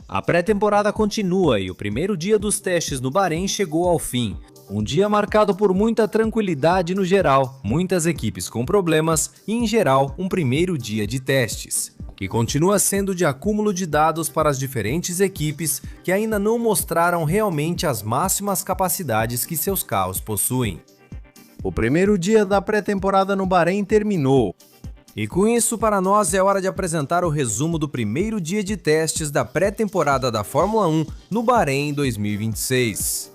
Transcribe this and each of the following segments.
A pré-temporada continua e o primeiro dia dos testes no Bahrein chegou ao fim. Um dia marcado por muita tranquilidade no geral, muitas equipes com problemas e, em geral, um primeiro dia de testes, que continua sendo de acúmulo de dados para as diferentes equipes que ainda não mostraram realmente as máximas capacidades que seus carros possuem. O primeiro dia da pré-temporada no Bahrein terminou. E com isso, para nós é hora de apresentar o resumo do primeiro dia de testes da pré-temporada da Fórmula 1 no Bahrein 2026.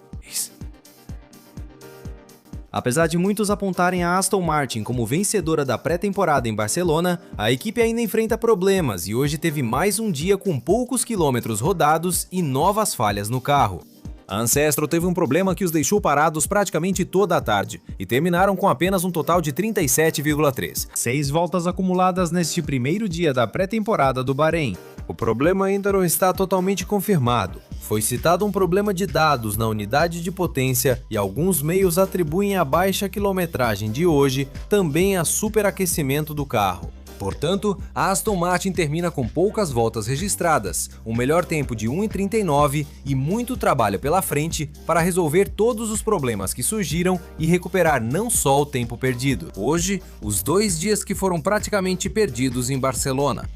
Apesar de muitos apontarem a Aston Martin como vencedora da pré-temporada em Barcelona, a equipe ainda enfrenta problemas e hoje teve mais um dia com poucos quilômetros rodados e novas falhas no carro. A Ancestral teve um problema que os deixou parados praticamente toda a tarde e terminaram com apenas um total de 37,3. 6 voltas acumuladas neste primeiro dia da pré-temporada do Bahrein. O problema ainda não está totalmente confirmado. Foi citado um problema de dados na unidade de potência e alguns meios atribuem a baixa quilometragem de hoje também a superaquecimento do carro. Portanto, a Aston Martin termina com poucas voltas registradas, um melhor tempo de 1:39 e muito trabalho pela frente para resolver todos os problemas que surgiram e recuperar não só o tempo perdido. Hoje, os 2 dias que foram praticamente perdidos em Barcelona.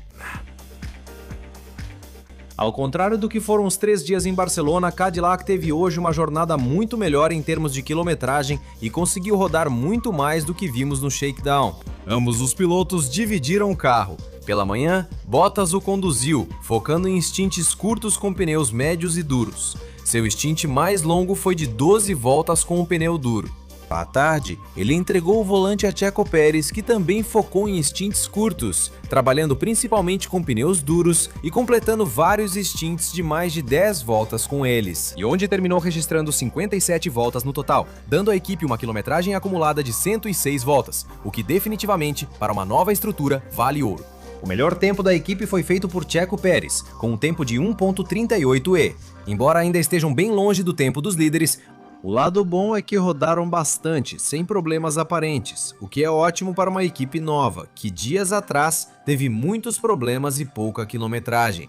Ao contrário do que foram os 3 dias em Barcelona, Cadillac teve hoje uma jornada muito melhor em termos de quilometragem e conseguiu rodar muito mais do que vimos no shakedown. Ambos os pilotos dividiram o carro. Pela manhã, Bottas o conduziu, focando em stints curtos com pneus médios e duros. Seu stint mais longo foi de 12 voltas com o pneu duro. À tarde, ele entregou o volante a Checo Pérez, que também focou em stints curtos, trabalhando principalmente com pneus duros e completando vários stints de mais de 10 voltas com eles, e onde terminou registrando 57 voltas no total, dando à equipe uma quilometragem acumulada de 106 voltas, o que definitivamente, para uma nova estrutura, vale ouro. O melhor tempo da equipe foi feito por Checo Pérez, com um tempo de 1:38e. Embora ainda estejam bem longe do tempo dos líderes, o lado bom é que rodaram bastante, sem problemas aparentes, o que é ótimo para uma equipe nova, que dias atrás teve muitos problemas e pouca quilometragem.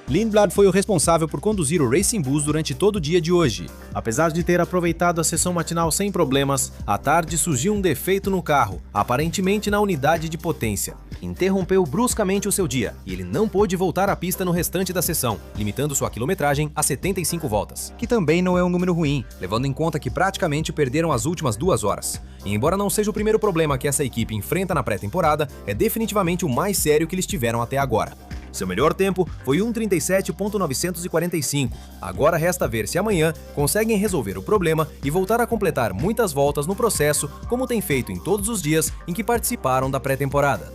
Lindblad foi o responsável por conduzir o Racing Bulls durante todo o dia de hoje. Apesar de ter aproveitado a sessão matinal sem problemas, à tarde surgiu um defeito no carro, aparentemente na unidade de potência. Interrompeu bruscamente o seu dia e ele não pôde voltar à pista no restante da sessão, limitando sua quilometragem a 75 voltas, que também não é um número ruim, levando em conta que praticamente perderam as últimas 2 horas. E embora não seja o primeiro problema que essa equipe enfrenta na pré-temporada, é definitivamente o mais sério que eles tiveram até agora. Seu melhor tempo foi 1:37.945. Agora resta ver se amanhã conseguem resolver o problema e voltar a completar muitas voltas no processo, como tem feito em todos os dias em que participaram da pré-temporada.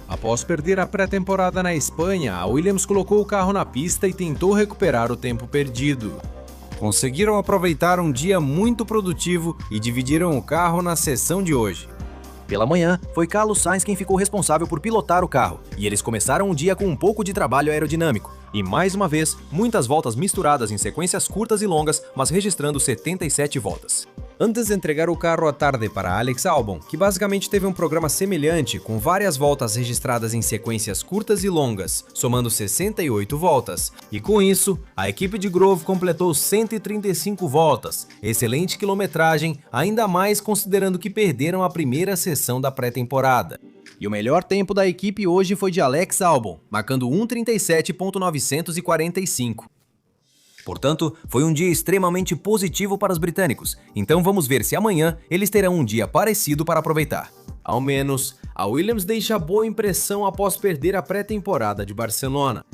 Após perder a pré-temporada na Espanha, a Williams colocou o carro na pista e tentou recuperar o tempo perdido. Conseguiram aproveitar um dia muito produtivo e dividiram o carro na sessão de hoje. Pela manhã, foi Carlos Sainz quem ficou responsável por pilotar o carro, e eles começaram o dia com um pouco de trabalho aerodinâmico, e mais uma vez, muitas voltas misturadas em sequências curtas e longas, mas registrando 77 voltas. Antes de entregar o carro à tarde para Alex Albon, que basicamente teve um programa semelhante, com várias voltas registradas em sequências curtas e longas, somando 68 voltas. E com isso, a equipe de Grove completou 135 voltas, excelente quilometragem, ainda mais considerando que perderam a primeira sessão da pré-temporada. E o melhor tempo da equipe hoje foi de Alex Albon, marcando 1:37.945. Portanto, foi um dia extremamente positivo para os britânicos, então vamos ver se amanhã eles terão um dia parecido para aproveitar. Ao menos, a Williams deixa boa impressão após perder a pré-temporada de Barcelona.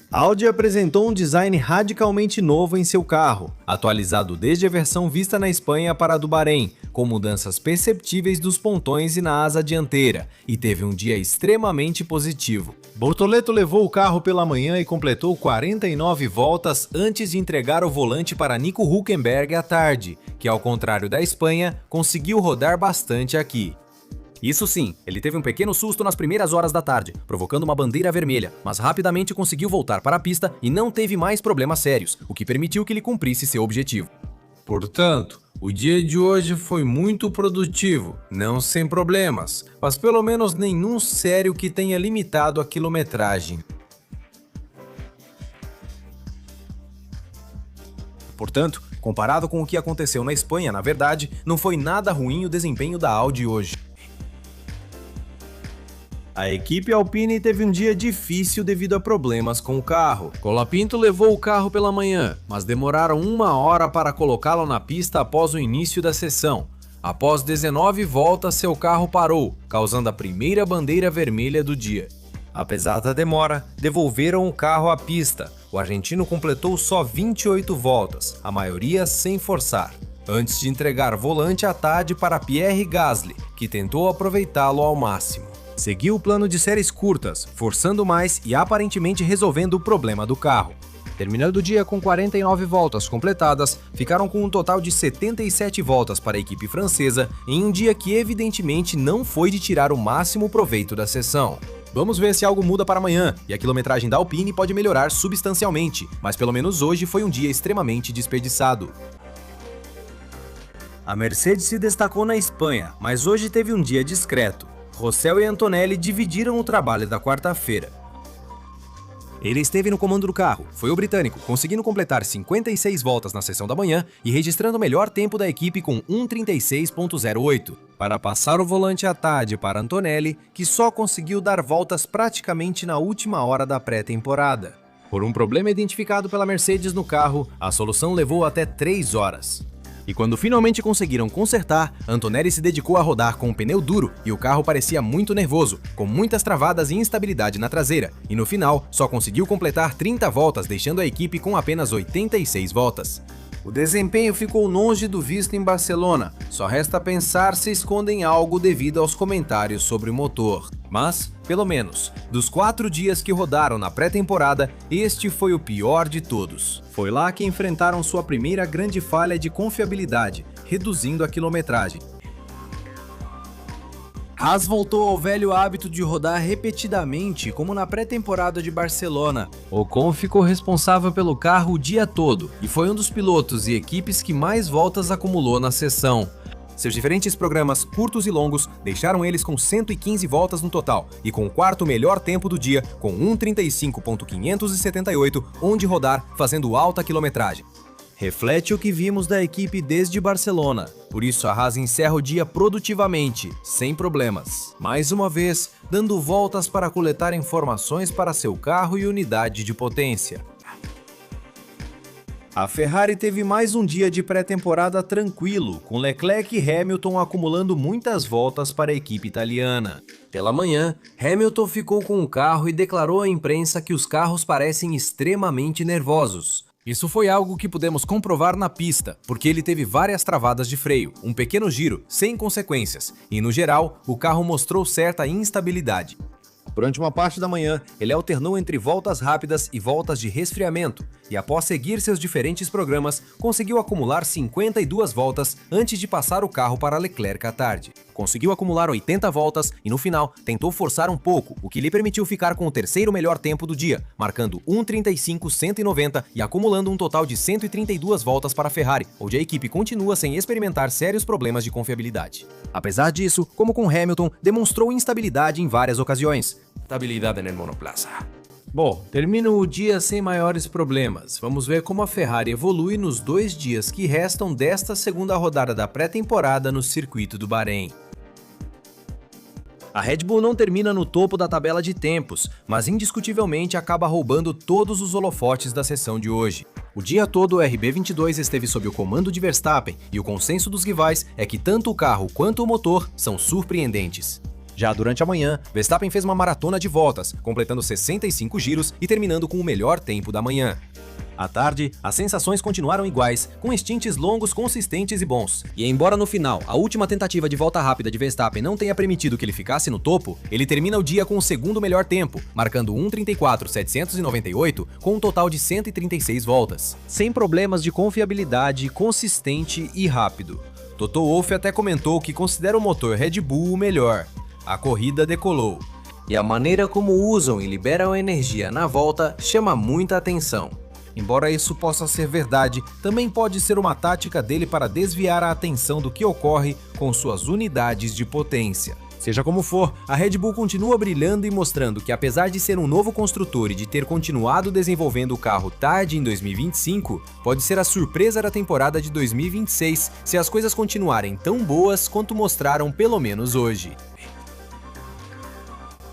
Audi apresentou um design radicalmente novo em seu carro, atualizado desde a versão vista na Espanha para a do Bahrein, com mudanças perceptíveis dos pontões e na asa dianteira, e teve um dia extremamente positivo. Bortoleto levou o carro pela manhã e completou 49 voltas antes de entregar o volante para Nico Hülkenberg à tarde, que ao contrário da Espanha, conseguiu rodar bastante aqui. Isso sim, ele teve um pequeno susto nas primeiras horas da tarde, provocando uma bandeira vermelha, mas rapidamente conseguiu voltar para a pista e não teve mais problemas sérios, o que permitiu que ele cumprisse seu objetivo. Portanto, O dia de hoje foi muito produtivo, não sem problemas, mas pelo menos nenhum sério que tenha limitado a quilometragem. Portanto, comparado com o que aconteceu na Espanha, na verdade, não foi nada ruim o desempenho da Audi hoje. A equipe Alpine teve um dia difícil devido a problemas com o carro. Colapinto levou o carro pela manhã, mas demoraram 1 hora para colocá-lo na pista após o início da sessão. Após 19 voltas, seu carro parou, causando a primeira bandeira vermelha do dia. Apesar da demora, devolveram o carro à pista. O argentino completou só 28 voltas, a maioria sem forçar, antes de entregar volante à tarde para Pierre Gasly, que tentou aproveitá-lo ao máximo. Seguiu o plano de séries curtas, forçando mais e aparentemente resolvendo o problema do carro. Terminando o dia com 49 voltas completadas, ficaram com um total de 77 voltas para a equipe francesa em um dia que evidentemente não foi de tirar o máximo proveito da sessão. Vamos ver se algo muda para amanhã, e a quilometragem da Alpine pode melhorar substancialmente, mas pelo menos hoje foi um dia extremamente desperdiçado. A Mercedes se destacou na Espanha, mas hoje teve um dia discreto. Russell e Antonelli dividiram o trabalho da quarta-feira. Ele esteve no comando do carro, foi o britânico, conseguindo completar 56 voltas na sessão da manhã e registrando o melhor tempo da equipe com 1:36.08, para passar o volante à tarde para Antonelli, que só conseguiu dar voltas praticamente na última hora da pré-temporada. Por um problema identificado pela Mercedes no carro, a solução levou até 3 horas. E quando finalmente conseguiram consertar, Antonelli se dedicou a rodar com o pneu duro e o carro parecia muito nervoso, com muitas travadas e instabilidade na traseira, e no final só conseguiu completar 30 voltas, deixando a equipe com apenas 86 voltas. O desempenho ficou longe do visto em Barcelona, só resta pensar se escondem algo devido aos comentários sobre o motor. Mas, pelo menos, dos 4 dias que rodaram na pré-temporada, este foi o pior de todos. Foi lá que enfrentaram sua primeira grande falha de confiabilidade, reduzindo a quilometragem. Haas voltou ao velho hábito de rodar repetidamente, como na pré-temporada de Barcelona. Ocon ficou responsável pelo carro o dia todo e foi um dos pilotos e equipes que mais voltas acumulou na sessão. Seus diferentes programas, curtos e longos, deixaram eles com 115 voltas no total e com o quarto melhor tempo do dia, com 1:35.578, onde rodar fazendo alta quilometragem. Reflete o que vimos da equipe desde Barcelona, por isso a Haas encerra o dia produtivamente, sem problemas. Mais uma vez, dando voltas para coletar informações para seu carro e unidade de potência. A Ferrari teve mais um dia de pré-temporada tranquilo, com Leclerc e Hamilton acumulando muitas voltas para a equipe italiana. Pela manhã, Hamilton ficou com o carro e declarou à imprensa que os carros parecem extremamente nervosos. Isso foi algo que pudemos comprovar na pista, porque ele teve várias travadas de freio, um pequeno giro, sem consequências, e no geral, o carro mostrou certa instabilidade. Durante uma parte da manhã, ele alternou entre voltas rápidas e voltas de resfriamento, e após seguir seus diferentes programas, conseguiu acumular 52 voltas antes de passar o carro para Leclerc à tarde. Conseguiu acumular 80 voltas e no final tentou forçar um pouco, o que lhe permitiu ficar com o terceiro melhor tempo do dia, marcando 1:35.190 e acumulando um total de 132 voltas para a Ferrari, onde a equipe continua sem experimentar sérios problemas de confiabilidade. Apesar disso, como com Hamilton, demonstrou instabilidade em várias ocasiões. Estabilidade no monoplaza. Bom, termina o dia sem maiores problemas. Vamos ver como a Ferrari evolui nos 2 dias que restam desta segunda rodada da pré-temporada no circuito do Bahrein. A Red Bull não termina no topo da tabela de tempos, mas indiscutivelmente acaba roubando todos os holofotes da sessão de hoje. O dia todo o RB22 esteve sob o comando de Verstappen e o consenso dos rivais é que tanto o carro quanto o motor são surpreendentes. Já durante a manhã, Verstappen fez uma maratona de voltas, completando 65 giros e terminando com o melhor tempo da manhã. À tarde, as sensações continuaram iguais, com stints longos, consistentes e bons. E embora no final, a última tentativa de volta rápida de Verstappen não tenha permitido que ele ficasse no topo, ele termina o dia com o segundo melhor tempo, marcando 1:34.798 com um total de 136 voltas. Sem problemas de confiabilidade, consistente e rápido. Toto Wolff até comentou que considera o motor Red Bull o melhor. A corrida decolou. E a maneira como usam e liberam energia na volta chama muita atenção. Embora isso possa ser verdade, também pode ser uma tática dele para desviar a atenção do que ocorre com suas unidades de potência. Seja como for, a Red Bull continua brilhando e mostrando que, apesar de ser um novo construtor e de ter continuado desenvolvendo o carro tarde em 2025, pode ser a surpresa da temporada de 2026 se as coisas continuarem tão boas quanto mostraram pelo menos hoje.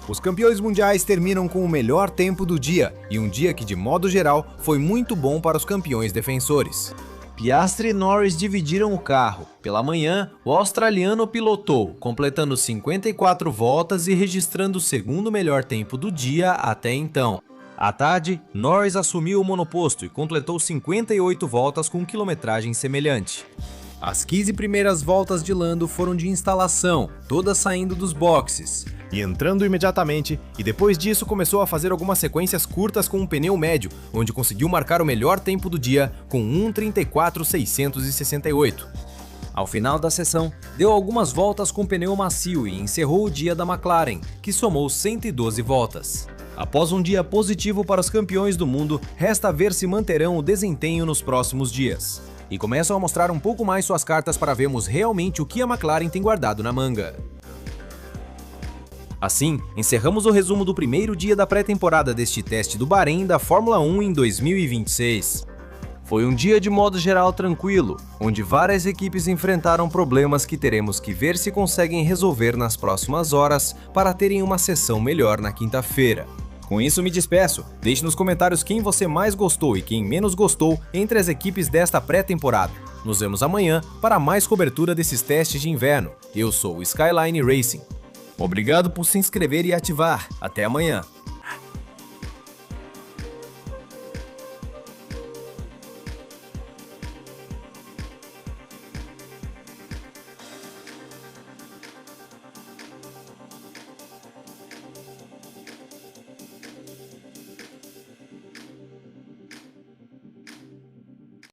Os campeões mundiais terminam com o melhor tempo do dia, e um dia que, de modo geral, foi muito bom para os campeões defensores. Piastri e Norris dividiram o carro. Pela manhã, o australiano pilotou, completando 54 voltas e registrando o segundo melhor tempo do dia até então. À tarde, Norris assumiu o monoposto e completou 58 voltas com quilometragem semelhante. As 15 primeiras voltas de Lando foram de instalação, todas saindo dos boxes e entrando imediatamente, e depois disso começou a fazer algumas sequências curtas com um pneu médio, onde conseguiu marcar o melhor tempo do dia com 1:34.668. Ao final da sessão, deu algumas voltas com pneu macio e encerrou o dia da McLaren, que somou 112 voltas. Após um dia positivo para os campeões do mundo, resta ver se manterão o desempenho nos próximos dias. E começam a mostrar um pouco mais suas cartas para vermos realmente o que a McLaren tem guardado na manga. Assim, encerramos o resumo do primeiro dia da pré-temporada deste teste do Bahrein da Fórmula 1 em 2026. Foi um dia de modo geral tranquilo, onde várias equipes enfrentaram problemas que teremos que ver se conseguem resolver nas próximas horas para terem uma sessão melhor na quinta-feira. Com isso me despeço, deixe nos comentários quem você mais gostou e quem menos gostou entre as equipes desta pré-temporada. Nos vemos amanhã para mais cobertura desses testes de inverno. Eu sou o Skyline Racing. Obrigado por se inscrever e ativar. Até amanhã.